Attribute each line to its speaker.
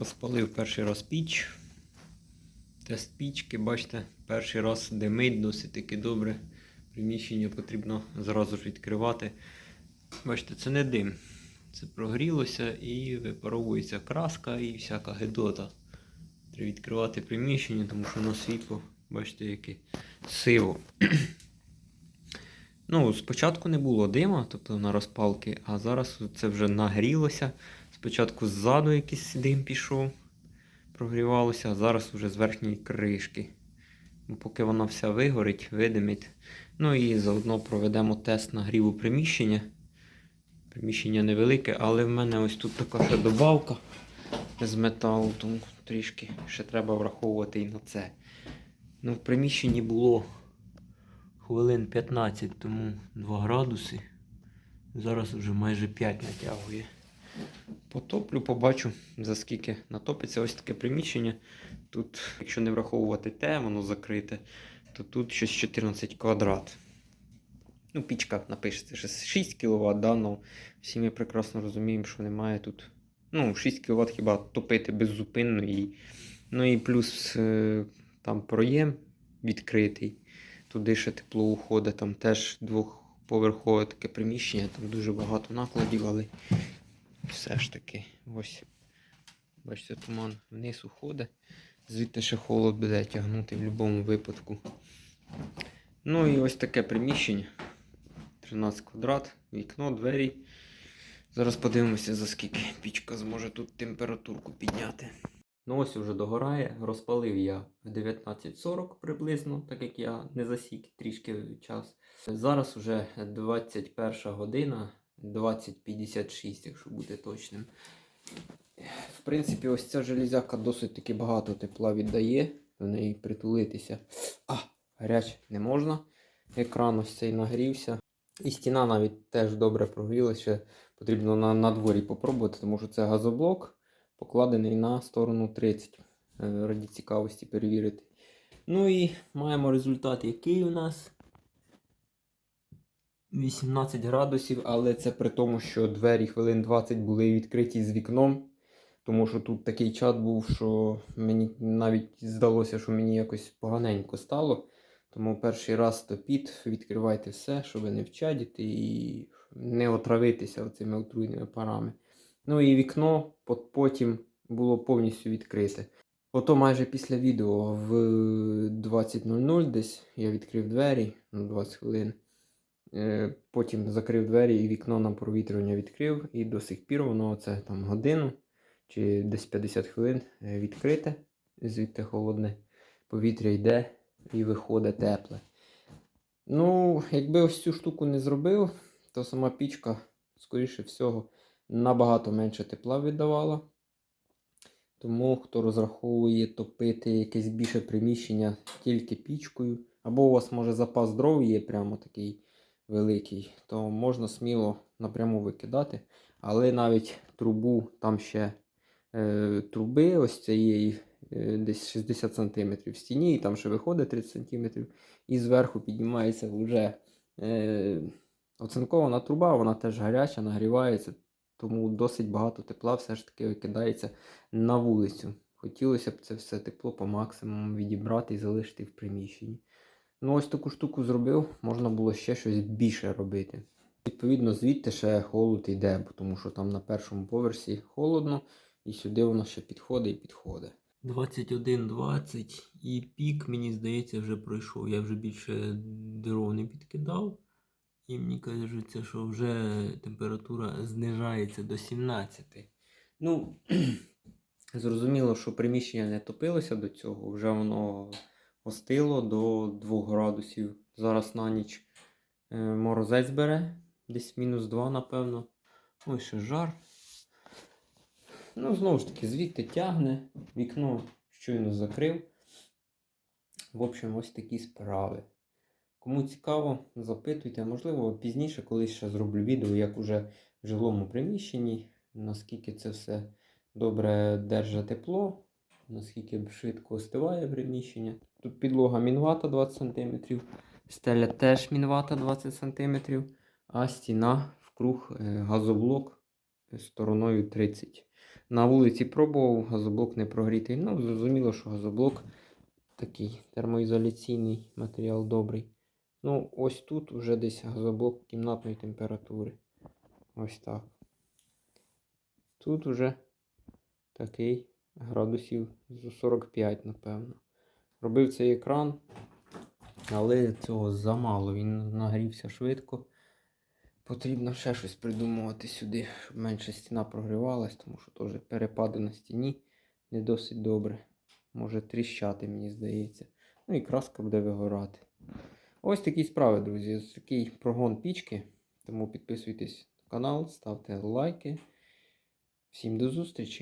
Speaker 1: Розпалив перший раз піч. Тест пічки, бачите, перший раз димить досить таки добре. Приміщення потрібно зразу ж відкривати. Бачите, це не дим. Це прогрілося і випаровується краска і всяка гидота. Треба відкривати приміщення, тому що на світло, бачите, яке сиво. Ну, спочатку не було дима, тобто на розпалки, а зараз це вже нагрілося. Спочатку ззаду якийсь дим пішов, прогрівалося, а зараз вже з верхньої кришки. Поки вона вся вигорить, видимить. Ну і заодно проведемо тест нагріву приміщення. Приміщення невелике, але в мене ось тут така ще добавка з металу, тому трішки ще треба враховувати і на це. Ну, в приміщенні було хвилин 15, тому 2 градуси. Зараз вже майже 5 натягує. Потоплю, побачу, за скільки натопиться. Ось таке приміщення. Тут, якщо не враховувати те, воно закрите, то тут щось 14 квадрат. Ну, пічка напишеться, що 6 кВт, да, але всі ми прекрасно розуміємо, що немає тут. Ну, 6 кВт хіба топити беззупинно. Ну і плюс там проєм відкритий. Туди ще тепло уходить, там теж двохповерхове таке приміщення, там дуже багато накладів, але все ж таки, ось, бачите, туман вниз уходить, звідти ще холод буде тягнути в будь-якому випадку. Ну і ось таке приміщення, 13 квадрат, вікно, двері. Зараз подивимося, за скільки пічка зможе тут температурку підняти. Ну ось вже догорає, розпалив я в 19:40 приблизно, так як я не засік трішки час. Зараз вже 21 година, 20:56, якщо бути точним. В принципі, ось ця железяка досить таки багато тепла віддає, до неї притулитися. Гаряче не можна. Екран ось цей нагрівся. І стіна навіть теж добре прогрілася. Потрібно на дворі попробувати, тому що це газоблок, покладений на сторону 30. Раді цікавості перевірити. Ну і маємо результат, який у нас 18 градусів, але це при тому, що двері хвилин 20 були відкриті з вікном. Тому що тут такий чад був, що мені навіть здалося, що мені якось поганенько стало. Тому перший раз топіть, відкривайте все, щоб не вчадіти і не отравитися оцими отруйними парами. Ну і вікно потім було повністю відкрите. Ото майже після відео в 20:00 десь я відкрив двері на 20 хвилин. Потім закрив двері і вікно на провітрювання відкрив. І до сих пір воно це там годину чи десь 50 хвилин відкрите. Звідти холодне повітря йде і виходить тепле. Ну, якби ось цю штуку не зробив, то сама пічка, скоріше всього, набагато менше тепла віддавала. Тому, хто розраховує топити якесь більше приміщення тільки пічкою, або у вас, може, запас дров є прямо такий великий, то можна сміло напряму викидати. Але навіть трубу, там ще труби ось цієї десь 60 см в стіні, і там ще виходить 30 см, і зверху піднімається вже оцинкована труба, вона теж гаряча, нагрівається, тому досить багато тепла все ж таки викидається на вулицю. Хотілося б це все тепло по максимуму відібрати і залишити в приміщенні. Ну ось таку штуку зробив, можна було ще щось більше робити. Відповідно, звідти ще холод йде, тому що там на першому поверсі холодно, і сюди воно ще підходить і підходить. 21:20 і пік, мені здається, вже пройшов. Я вже більше дров не підкидав. І мені кажеться, що вже температура знижається до 17. Ну, зрозуміло, що приміщення не топилося до цього. Вже воно остило до 2 градусів. Зараз на ніч морозець бере. Десь -2, напевно. Ось ще жар. Ну, знову ж таки, звідти тягне. Вікно щойно закрив. В общем, ось такі справи. Кому цікаво, запитуйте. Можливо, пізніше колись ще зроблю відео, як уже в жилому приміщенні, наскільки це все добре держить тепло, наскільки швидко остиває приміщення. Тут підлога мінвата 20 см, стеля теж мінвата 20 см, а стіна вкруг газоблок стороною 30 см. На вулиці пробував, газоблок не прогрітий. Ну, зрозуміло, що газоблок такий термоізоляційний матеріал добрий. Ну, ось тут вже десь газоблок кімнатної температури. Ось так. Тут вже такий градусів з 45, напевно. Робив цей екран, але цього замало. Він нагрівся швидко. Потрібно ще щось придумувати сюди, щоб менше стіна прогрівалась, тому що теж перепади на стіні не досить добре. Може тріщати, мені здається. Ну і краска буде вигорати. Ось такі справи, друзі. Ось такий прогон пічки. Тому підписуйтесь на канал, ставте лайки. Всім до зустрічі!